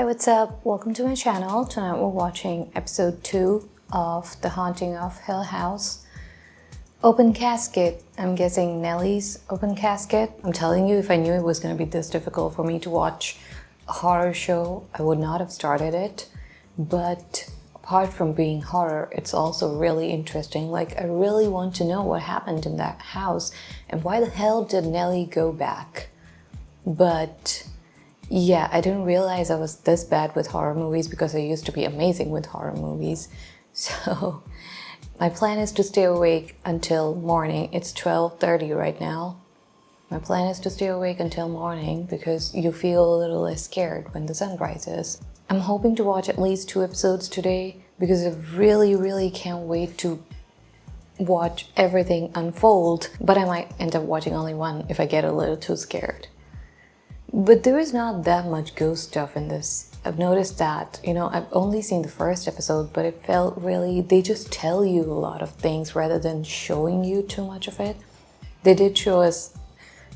what's up? Welcome to my channel. Tonight we're watching episode 2 of The Haunting of Hill House. Open Casket. I'm guessing Nellie's Open Casket. I'm telling you, if I knew it was going to be this difficult for me to watch a horror show, I would not have started it. But apart from being horror, it's also really interesting. Like, I really want to know what happened in that house and why the hell did Nellie go back? But yeah, I didn't realize I was this bad with horror movies because I used to be amazing with horror movies. So my plan is to stay awake until morning. It's 12:30 right now. My plan is to stay awake until morning because you feel a little less scared when the sun rises. I'm hoping to watch at least 2 episodes today because I really can't wait to watch everything unfold. But I might end up watching only one if I get a little too scared. But there is not that much ghost stuff in this. I've noticed that, I've only seen the first episode, but it felt really, they just tell you a lot of things rather than showing you too much of it. They did show us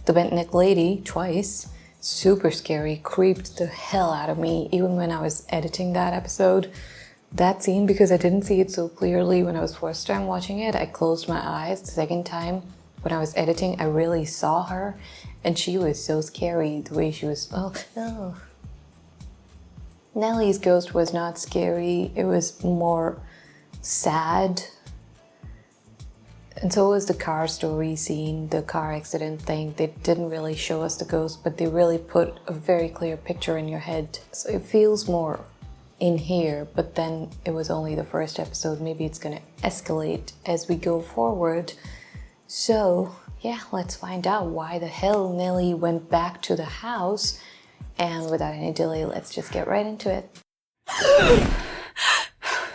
the bent neck lady twice. Super scary, creeped the hell out of me, even when I was editing that episode. That scene, because I didn't see it so clearly when I was first time watching it, I closed my eyes. The second time, when I was editing, I really saw her. And she was so scary, the way she was, oh. Nellie's ghost was not scary, it was more sad. And so was the car story scene, the car accident thing. They didn't really show us the ghost, but they really put a very clear picture in your head. So it feels more in here, but then it was only the first episode. Maybe it's gonna escalate as we go forward. So yeah, let's find out why the hell Nellie went back to the house. And without any delay, let's just get right into it.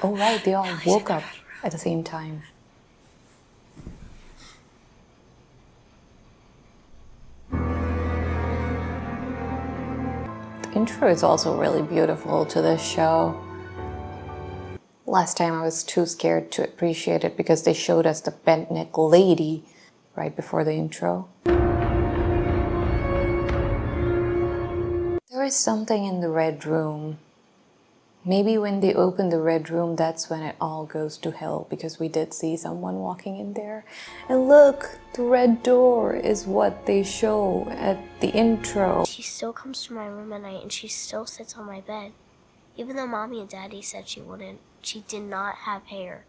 Oh right, they all woke up at the same time. The intro is also really beautiful to this show. Last time I was too scared to appreciate it because they showed us the bent neck lady right before the intro. There is something in the red room. Maybe when they open the red room, that's when it all goes to hell, because we did see someone walking in there. And look, the red door is what they show at the intro. She still comes to my room at night and she still sits on my bed. Even though Mommy and Daddy said she wouldn't, she did not have hair.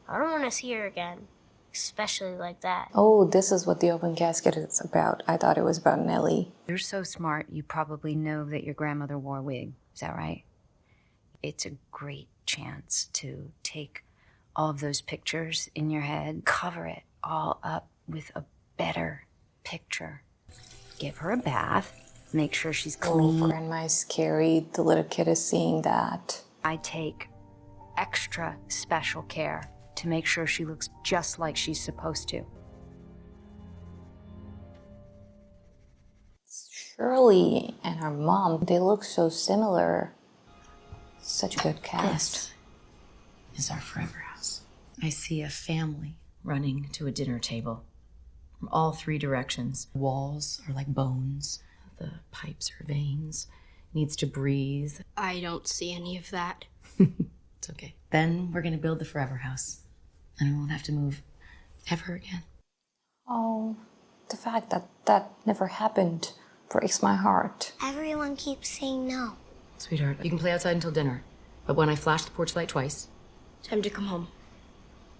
I don't want to see her again. Especially like that. Oh, this is what the open casket is about. I thought it was about Nellie. You're so smart, you probably know that your grandmother wore a wig. Is that right? It's a great chance to take all of those pictures in your head, cover it all up with a better picture. Give her a bath, make sure she's clean. Oh, grandma is scary. The little kid is seeing that. I take extra special care to make sure she looks just like she's supposed to. Shirley and her mom, they look so similar. Such a good cast. This is our forever house. I see a family running to a dinner table from all 3 directions. The walls are like bones. The pipes are veins. Needs to breathe. I don't see any of that. It's okay. Then we're gonna build the forever house. And we won't have to move ever again. Oh, the fact that that never happened breaks my heart. Everyone keeps saying no. Sweetheart, you can play outside until dinner. But when I flash the porch light twice, Time to come home.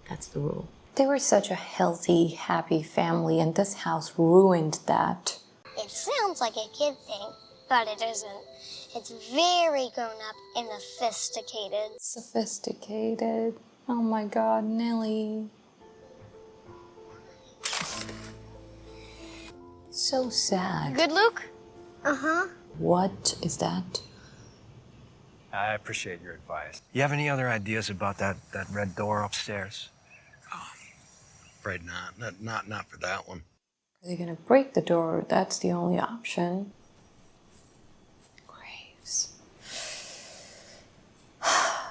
that's the rule. They were such a healthy, happy family, and this house ruined that. It sounds like a kid thing, but it isn't. It's very grown up and sophisticated. Sophisticated. Oh my god, Nellie. So sad. Good, Luke? Uh-huh. What is that? I appreciate your advice. You have any other ideas about that red door upstairs? Afraid not. Not for that one. Are they gonna break the door? That's the only option. Graves.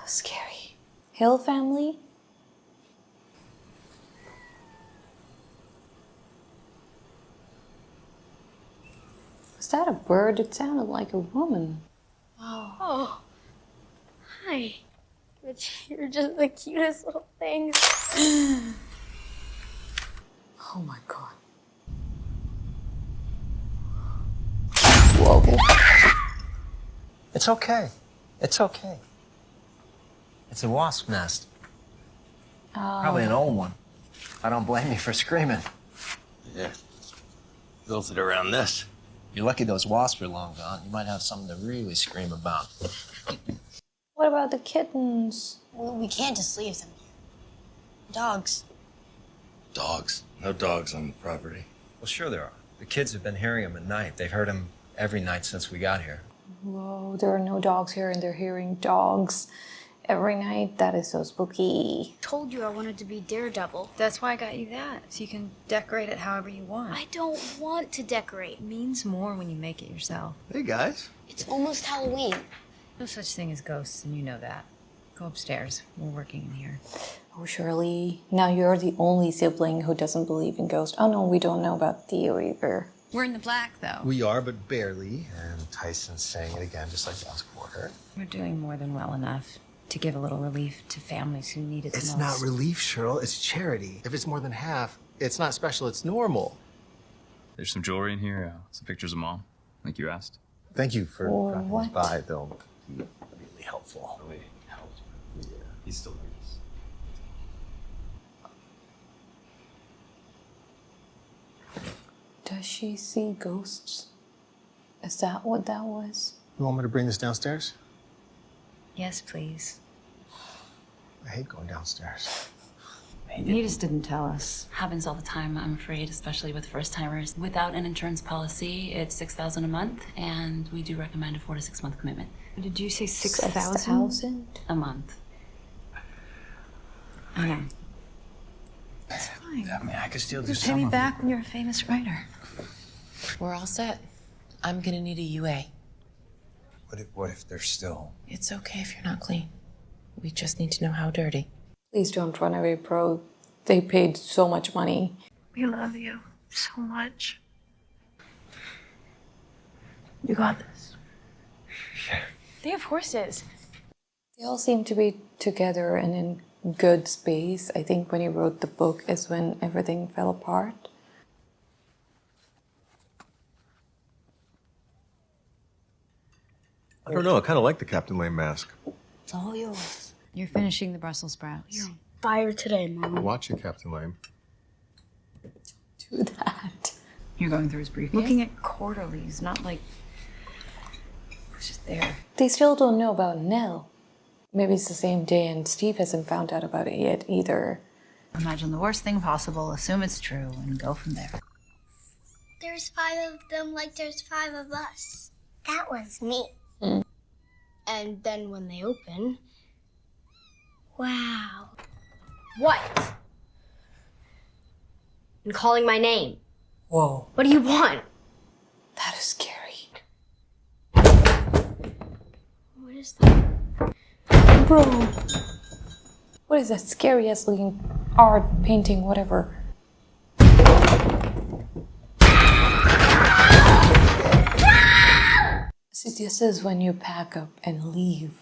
Scary. Hill family? Was that a bird? It sounded like a woman. Oh. They're just the cutest little things. Oh my god. It's okay. It's okay. It's a wasp nest. Probably an old one. I don't blame you for screaming. Yeah. Built it around this. You're lucky those wasps are long gone. You might have something to really scream about. What about the kittens? We can't just leave them here. Dogs. Dogs. No dogs on the property. Well, sure there are. The kids have been hearing them at night. They've heard them every night since we got here. Whoa, there are no dogs here and they're hearing dogs every night. That is so spooky. Told you I wanted to be Daredevil. That's why I got you that, so you can decorate it however you want. I don't want to decorate. It means more when you make it yourself. Hey, guys. It's almost Halloween. No such thing as ghosts, and you know that. Go upstairs. We're working in here. Oh, Shirley, now you're the only sibling who doesn't believe in ghosts. Oh no, we don't know about Theo either. We're in the black, though. We are, but barely. And Tyson's saying it again, just like last quarter. We're doing more than well enough to give a little relief to families who need it the It's most. not relief, Cheryl. It's charity. If it's more than half, it's not special. It's normal. There's some jewelry in here, some pictures of Mom, like you asked. Thank you for Or dropping what? by. They'll be really helpful. Really helped. Yeah, he's still doing this. Does she see ghosts? Is that what that was? You want me to bring this downstairs? Yes, please. I hate going downstairs. He just didn't tell us. Happens all the time, I'm afraid, especially with first-timers. Without an insurance policy, it's $6,000 a month, and we do recommend a 4 to 6 month commitment. Did you say 6,000? 6,000? A month. I know. It's fine. I mean, I could still do Just pay me some of it. back when you're a famous writer. We're all set. I'm gonna need a UA. What if they're still... It's okay if you're not clean. We just need to know how dirty. Please don't run away, bro. They paid so much money. We love you so much. You got this. Yeah. They have horses. They all seem to be together and in good space. I think when he wrote the book is when everything fell apart. I don't know. I kind of like the Captain Lame mask. It's all yours. You're finishing the Brussels sprouts. Fire today, Mom. Watch it, Captain Lame. Do that. You're going through his briefcase? Looking at quarterlies, not like... It's just there. They still don't know about Nell. Maybe it's the same day and Steve hasn't found out about it yet either. Imagine the worst thing possible, assume it's true, and go from there. There's 5 of them like there's 5 of us. That one's me. And then when they open... Wow. What? And calling my name. Whoa. What do you want? That is scary. What is that? Bro. What is that scary ass looking art, painting, whatever? See, this is when you pack up and leave.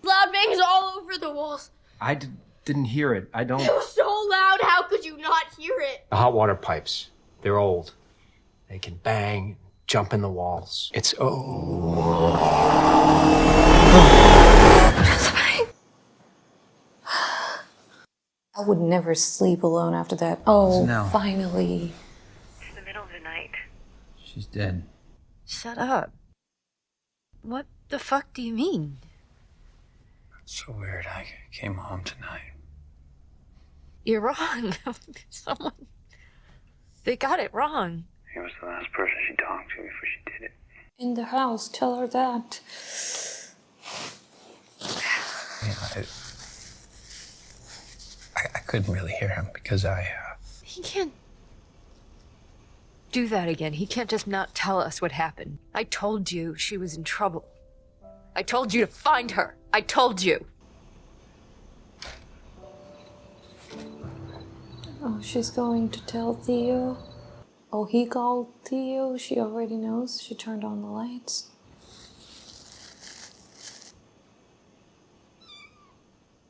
Loud bangs all over the walls. I didn't hear it. I don't... It was so loud, how could you not hear it? The hot water pipes. They're old. They can bang, jump in the walls. It's I would never sleep alone after that. Oh, No. finally. It's the middle of the night. She's dead. Shut up. What the fuck do you mean? It's so weird. I came home tonight. You're wrong. Someone... They got it wrong. He was the last person she talked to before she did it. In the house, tell her that. Yeah, I couldn't really hear him because He can't do that again. He can't just not tell us what happened. I told you she was in trouble. I told you to find her. I told you. Oh, she's going to tell Theo. Oh, he called Theo. She already knows. She turned on the lights.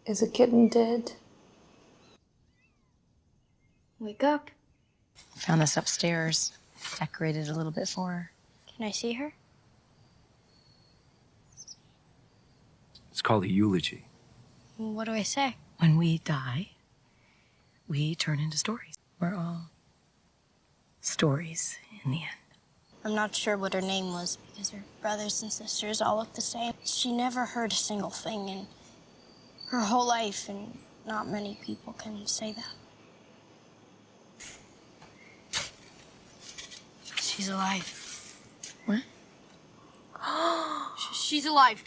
Is a kitten dead? Wake up. Found this upstairs. Decorated a little bit for her. Can I see her? It's called a eulogy. What do I say? When we die, we turn into stories. We're all stories in the end. I'm not sure what her name was because her brothers and sisters all look the same. She never heard a single thing in her whole life, and not many people can say that. She's alive. What? She's alive.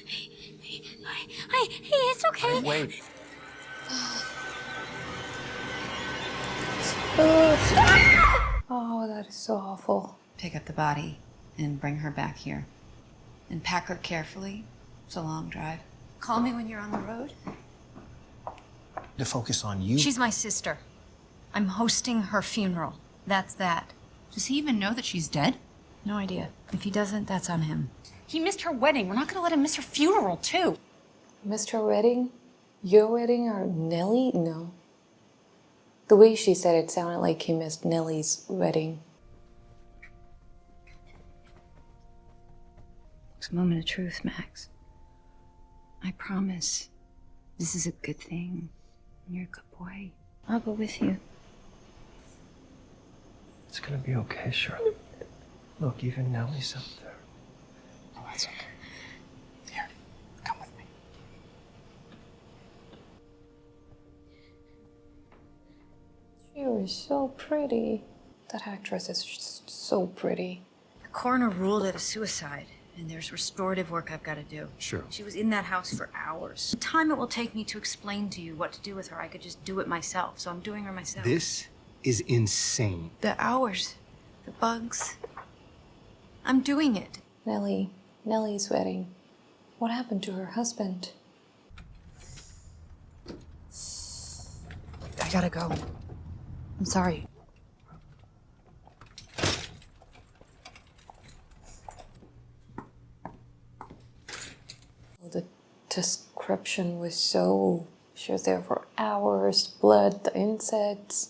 It's okay. Wait. Oh, that is so awful. Pick up the body and bring her back here. And pack her carefully. It's a long drive. Call me when you're on the road. To focus on you. She's my sister. I'm hosting her funeral. That's that. Does he even know that she's dead? No idea. If he doesn't, that's on him. He missed her wedding. We're not gonna let him miss her funeral, too. Missed her wedding? Your wedding or Nellie? No. The way she said it sounded like he missed Nellie's wedding. It's a moment of truth, Max. I promise. This is a good thing. You're a good boy. I'll go with you. It's gonna be okay, Charlotte. Look, even Nellie's up there. Oh, that's okay. Here, come with me. She was so pretty. That actress is just so pretty. The coroner ruled it a suicide, and there's restorative work I've got to do. Sure. She was in that house for hours. The time it will take me to explain to you what to do with her, I could just do it myself, so I'm doing her myself. This is insane. The hours, the bugs. I'm doing it. Nellie's wedding. What happened to her husband? I gotta go. I'm sorry. The description was so... She was there for hours. Blood, the insects.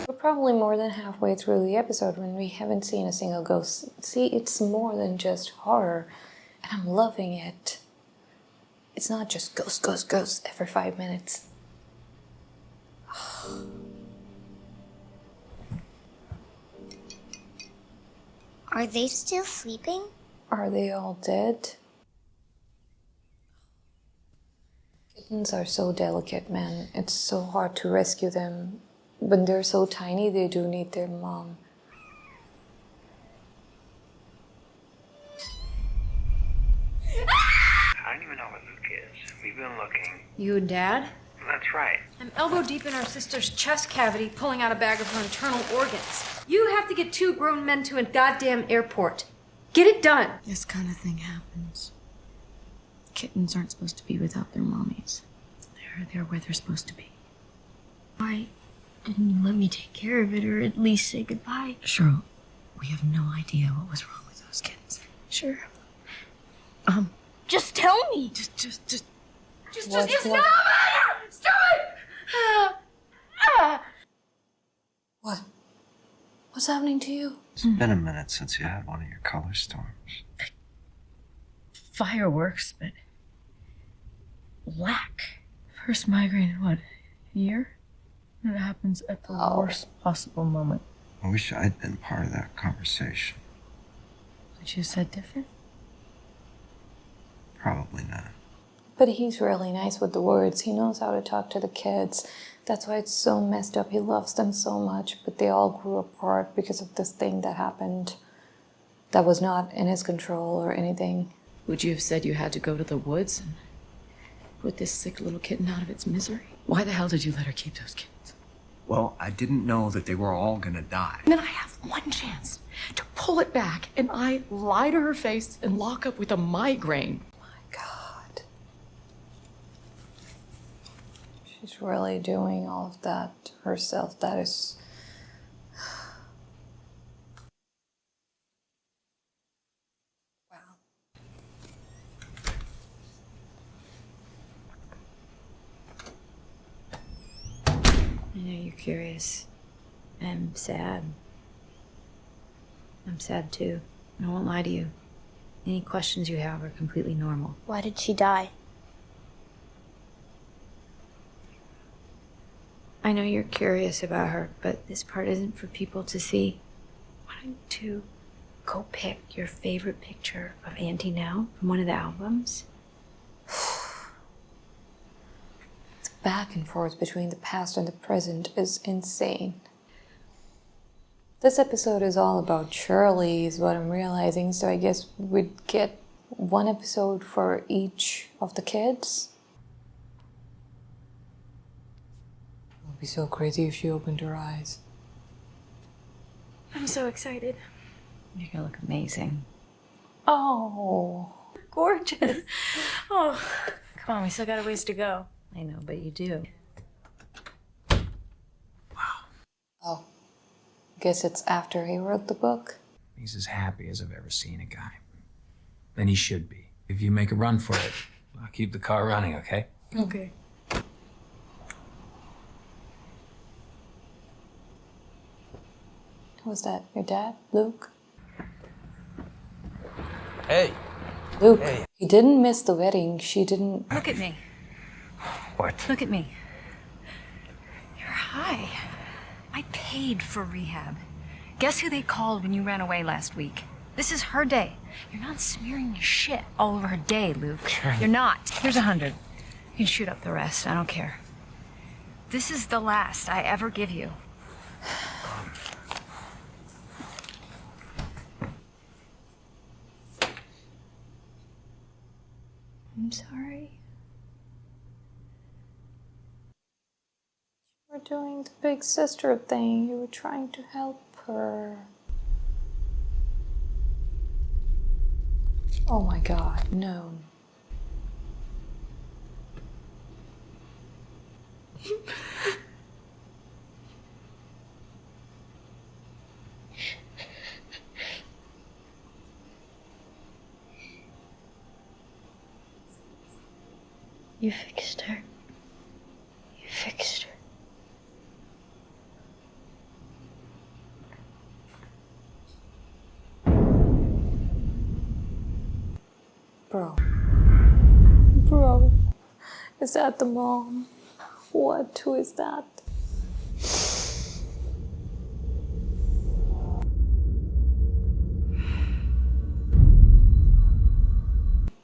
We're probably more than halfway through the episode when we haven't seen a single ghost. See, it's more than just horror, and I'm loving it. It's not just ghost, ghost, ghost every 5 minutes. Are they still sleeping? Are they all dead? Kittens are so delicate, man. It's so hard to rescue them. When they're so tiny, they do need their mom. I don't even know what Luke is. We've been looking. You and Dad? That's right. I'm elbow deep in our sister's chest cavity, pulling out a bag of her internal organs. You have to get 2 grown men to a goddamn airport. Get it done. This kind of thing happens. Kittens aren't supposed to be without their mommies. They're where they're supposed to be. Why didn't you let me take care of it or at least say goodbye? Cheryl, we have no idea what was wrong with those kittens. Sure. Just tell me. Just it's What? not matter! Stop it! What? What's happening to you? It's been a minute since you had one of your color storms. Fireworks, but lack. First migraine in what, a year? It happens at the worst possible moment. I wish I'd been part of that conversation. Would you have said different? Probably not. But he's really nice with the words. He knows how to talk to the kids. That's why it's so messed up. He loves them so much, but they all grew apart because of this thing that happened that was not in his control or anything. Would you have said you had to go to the woods and put this sick little kitten out of its misery? Why the hell did you let her keep those kittens? Well, I didn't know that they were all gonna die. And then I have one chance to pull it back, and I lie to her face and lock up with a migraine. My God. She's really doing all of that herself. That is... I know you're curious. I'm sad. I'm sad too. I won't lie to you. Any questions you have are completely normal. Why did she die? I know you're curious about her, but this part isn't for people to see. Why don't you go pick your favorite picture of Auntie now from one of the albums? The back and forth between the past and the present is insane. This episode is all about Shirley, is what I'm realizing, so I guess we'd get one episode for each of the kids. It would be so crazy if she opened her eyes. I'm so excited. You're gonna look amazing. Oh, gorgeous. Oh, come on, we still got a ways to go. I know, but you do. Oh, guess it's after he wrote the book. He's as happy as I've ever seen a guy. And he should be. If you make a run for it, I'll keep the car running, okay? Okay. Was that your dad, Luke? Hey. Luke, Hey. he didn't miss the wedding. She didn't... Look at me. What? Look at me. You're high. I paid for rehab. Guess who they called when you ran away last week? This is her day. You're not smearing your shit all over her day, Luke. Sure. You're not. Here's 100. You can shoot up the rest. I don't care. This is the last I ever give you. I'm sorry. You were doing the big sister thing. You were trying to help her. Oh my God, no. You fixed her. You fixed her. Bro, is that the mom? What? Who is that?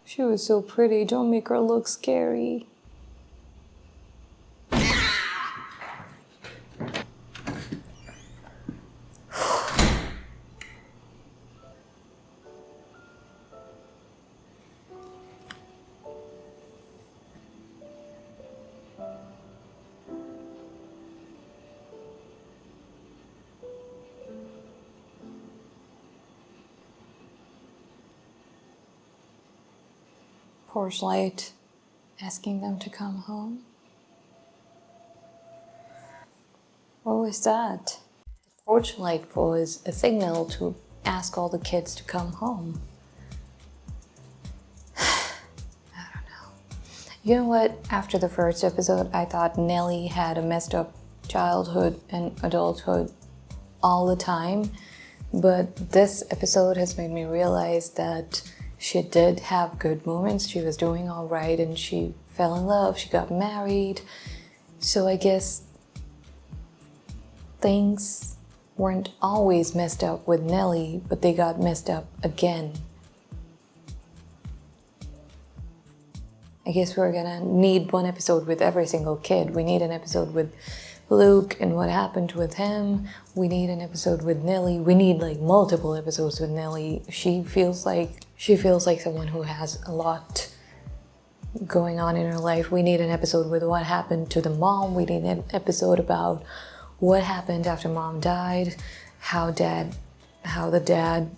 She was so pretty. Don't make her look scary. Porch light asking them to come home. What was that? The porch light was a signal to ask all the kids to come home. I don't know. You know what? After the first episode, I thought Nellie had a messed up childhood and adulthood all the time. But this episode has made me realize that she did have good moments. She was doing all right and she fell in love. She got married. So I guess things weren't always messed up with Nellie, but they got messed up again. I guess we're gonna need one episode with every single kid. We need an episode with Luke and what happened with him. We need an episode with Nellie. We need like multiple episodes with Nellie. She feels like someone who has a lot going on in her life. We need an episode with what happened to the mom. We need an episode about what happened after mom died, how the dad,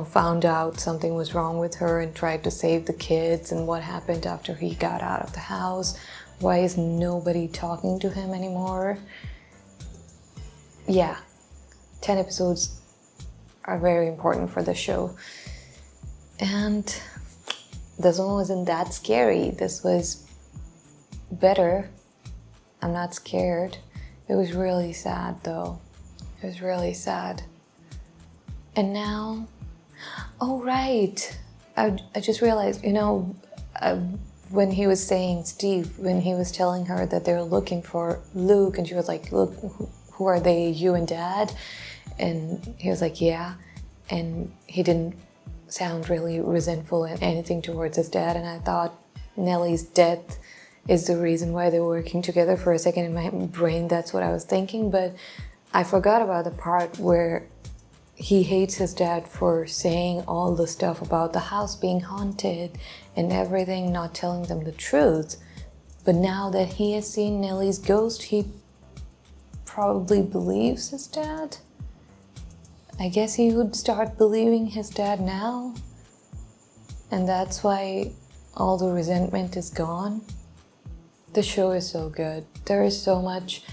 found out something was wrong with her and tried to save the kids, and what happened after he got out of the house. Why is nobody talking to him anymore? Yeah, 10 episodes are very important for the show. And this one wasn't that scary. This was better. I'm not scared. It was really sad though. It was really sad. And now, oh right, I just realized, when he was saying, Steve, when he was telling her that they were looking for Luke, and she was like, look, who are they, you and Dad? And he was like, yeah. And he didn't sound really resentful and anything towards his dad. And I thought Nellie's death is the reason why they're working together. For a second in my brain, that's what I was thinking. But I forgot about the part where he hates his dad for saying all the stuff about the house being haunted and everything, not telling them the truth. But now that he has seen Nellie's ghost, he probably believes his dad. I guess he would start believing his dad now. And that's why all the resentment is gone. The show is so good. There is so much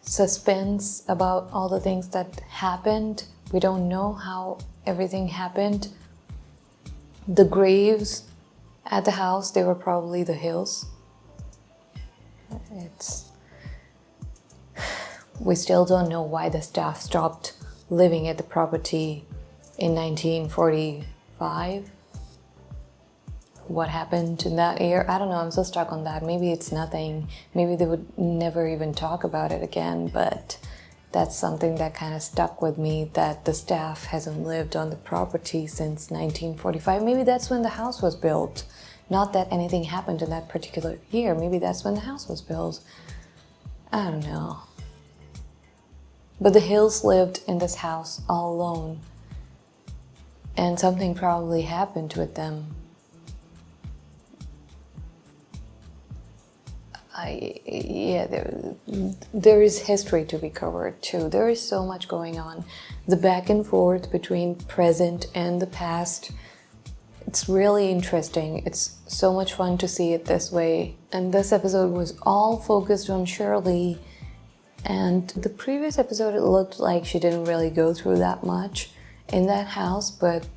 suspense about all the things that happened. We don't know how everything happened. The graves at the house, they were probably the Hills. We still don't know why the staff stopped living at the property in 1945. What happened in that year? I don't know, I'm so stuck on that. Maybe it's nothing. Maybe they would never even talk about it again, but that's something that kind of stuck with me, that the staff hasn't lived on the property since 1945. Maybe that's when the house was built. Not that anything happened in that particular year. Maybe that's when the house was built. I don't know. But the Hills lived in this house all alone. And something probably happened with them. There is history to be covered too. There is so much going on. The back and forth between present and the past. It's really interesting. It's so much fun to see it this way. And this episode was all focused on Shirley. And the previous episode, it looked like she didn't really go through that much in that house. But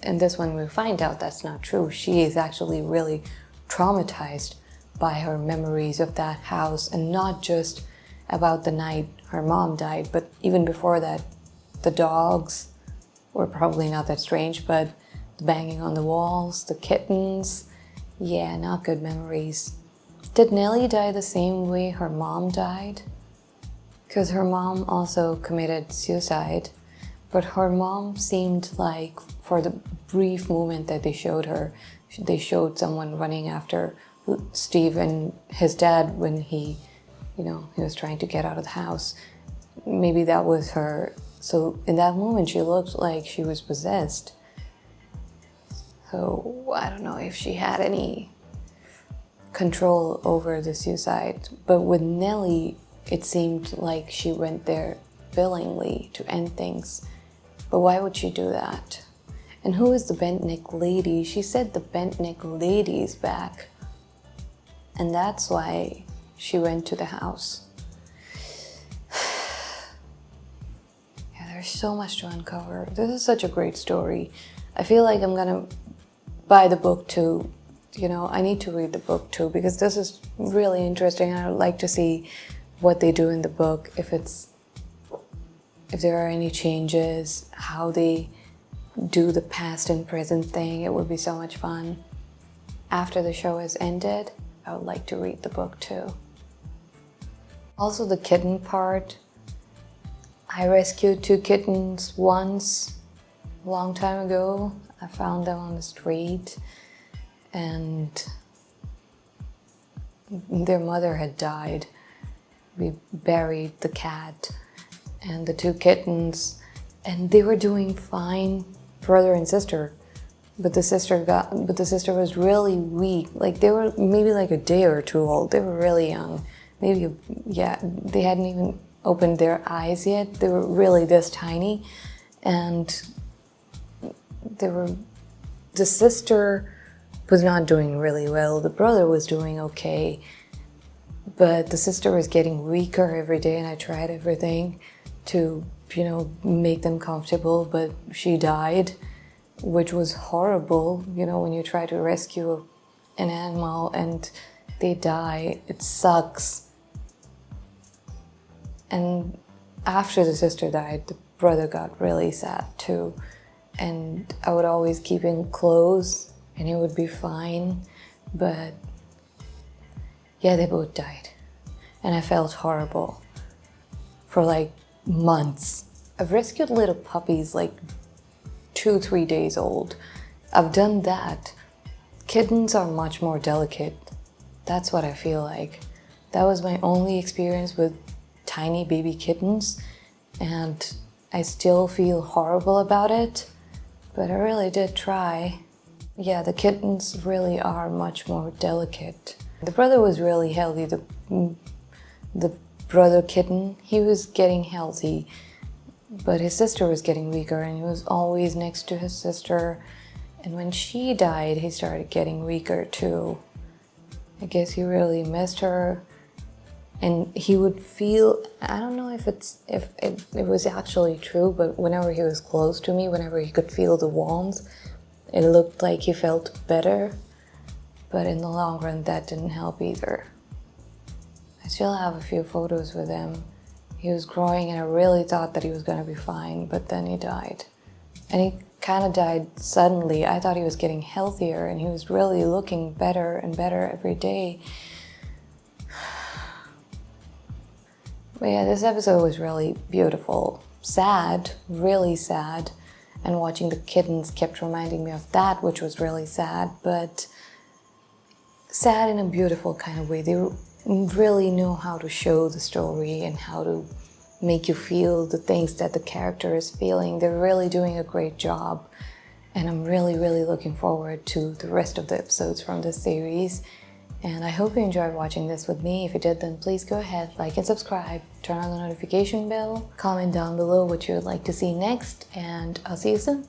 in this one, we find out that's not true. She is actually really traumatized by her memories of that house, and not just about the night her mom died, but even before that, the dogs were probably not that strange, but the banging on the walls, the kittens, yeah, not good memories. Did Nellie die the same way her mom died? Because her mom also committed suicide, but her mom seemed like, for the brief moment that they showed her, they showed someone running after Steve and his dad when he was trying to get out of the house. Maybe that was her. So in that moment, she looked like she was possessed. So I don't know if she had any control over the suicide. But with Nellie, it seemed like she went there willingly to end things. But why would she do that? And who is the bent neck lady? She said the bent neck lady is back. And that's why she went to the house. Yeah, there's so much to uncover. This is such a great story. I feel like I'm gonna buy the book too. I need to read the book too, because this is really interesting. I would like to see what they do in the book, if there are any changes, how they do the past and present thing. It would be so much fun. After the show has ended, I would like to read the book too. Also the kitten part. I rescued 2 kittens once, a long time ago. I found them on the street and their mother had died. We buried the cat and the 2 kittens, and they were doing fine, brother and sister. But the sister was really weak. Like, they were maybe like a day or 2 old. They were really young. Maybe, yeah, they hadn't even opened their eyes yet. They were really this tiny. And the sister was not doing really well. The brother was doing okay, but the sister was getting weaker every day, and I tried everything to, make them comfortable, but she died, which was horrible. When you try to rescue an animal and they die, it sucks. And after the sister died, the brother got really sad too. And I would always keep him close and he would be fine. But yeah, they both died. And I felt horrible for like months. I've rescued little puppies like 2-3 days old. I've done that. Kittens are much more delicate. That's what I feel like. That was my only experience with tiny baby kittens, and I still feel horrible about it, but I really did try. Yeah, the kittens really are much more delicate. The brother was really healthy. The brother kitten, he was getting healthy, but his sister was getting weaker, and he was always next to his sister. And when she died, he started getting weaker too. I guess he really missed her. And he would feel, I don't know if it was actually true, but whenever he was close to me, whenever he could feel the warmth, it looked like he felt better. But in the long run, that didn't help either. I still have a few photos with him. He was growing and I really thought that he was gonna be fine, but then he died. And he kind of died suddenly. I thought he was getting healthier and he was really looking better and better every day. But yeah, this episode was really beautiful. Sad, really sad. And watching the kittens kept reminding me of that, which was really sad, but sad in a beautiful kind of way. They really know how to show the story and how to make you feel the things that the character is feeling. They're really doing a great job. And I'm really, really looking forward to the rest of the episodes from this series. And I hope you enjoyed watching this with me. If you did, then please go ahead, like and subscribe, turn on the notification bell, comment down below what you would like to see next, and I'll see you soon.